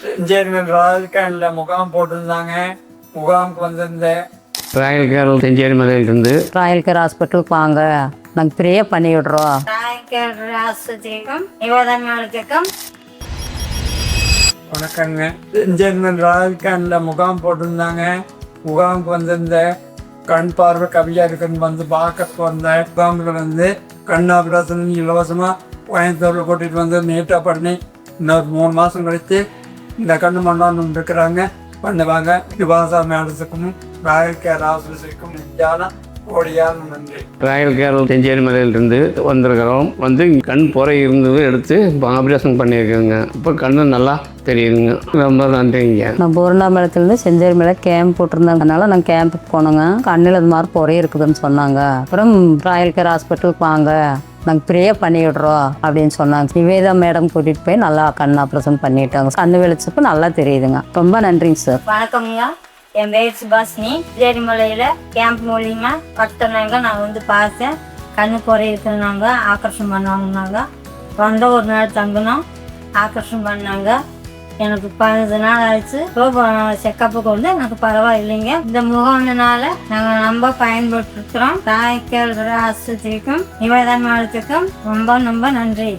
செஞ்சேரிமலை முகாம் போட்டிருந்தாங்க. முகாமுக்கு வந்திருந்தேன். ராயல் கேர் செஞ்சேரிமலையிலிருந்து ராயல் கேர் ஹாஸ்பிட்டலுக்கு வாங்க, நாங்கள் ஃப்ரீயாக பண்ணி விடுறோம். ராயல் கேர் ஆஸ்பத்திரிக்கும் நிவேதனாளுக்கும் வணக்கங்க. செஞ்சேரிமலை முகாம் போட்டிருந்தாங்க. முகாமுக்கு வந்திருந்தேன். கண் பார்வை கவியா இருக்குன்னு வந்து பார்க்க வந்தேன். முகாமில் வந்து கண் ஆபரேஷன் இலவசமாக கோயம்புத்தூரில் கூட்டிகிட்டு வந்து நீட்டாக பண்ணி இன்னொரு 3 மாதம் கழித்து இந்த கண்ணு மண்ணான்னு இருக்கிறாங்க பண்ணுவாங்க. நிவாசா மேடத்துக்கும் ராயல் கேர் ஆஸ்பத்திரிக்கும் நெஞ்சான கோடியான நன்றி. ராயல் கேர் செஞ்சேரிமலையிலிருந்து வந்திருக்கிறோம். வந்து கண் புறை இருந்தது எடுத்து ஆப்ரேஷன் பண்ணியிருக்கேங்க. இப்போ கண்ணு நல்லா தெரியுதுங்க. ரொம்ப நன்றிங்க. நான் பூர்ணாமலத்துலேருந்து செஞ்சேரிமலை கேம்ப் போட்டிருந்தாங்கனால நாங்கள் கேம்புக்கு போனோங்க. கண்ணில் இது மாதிரி புறை இருக்குதுன்னு சொன்னாங்க. அப்புறம் ராயல் கேர் ஹாஸ்பிட்டலுக்கு வாங்க, நாங்கள் ஃப்ரீயாக பண்ணி விடுறோம் அப்படின்னு சொன்னாங்க. நிவேதா மேடம் கூட்டிகிட்டு போய் நல்லா கண் ஆப்ரேஷன் பண்ணிட்டாங்க. கண்ணு வெளிச்சப்போ நல்லா தெரியுதுங்க. ரொம்ப நன்றிங்க சார். வணக்கம்ங்க. என் பேர் சுபாஷினி. செஞ்சேரிமலையில் கேம்ப் மூலியமா கட்டணாங்க. நான் வந்து பார்த்தேன். கண்ணு குறை இருக்கிறனாங்க ஆப்ரேஷன் பண்ணுவாங்கன்னாங்க. வந்த ஒரு நாள் தங்கினோம். ஆப்ரேஷன் பண்ணாங்க. எனக்கு 15 நாள் ஆயிடுச்சு. செக்கப்புக்கு வந்து எனக்கு பரவாயில்லைங்க. இந்த முகாம்னால நாங்கள் ரொம்ப பயன்படுத்துகிறோம். ராயல் கேர் ஆஸ்பத்திரிக்கும் நிவேதனாளுக்கும் ரொம்ப ரொம்ப நன்றி.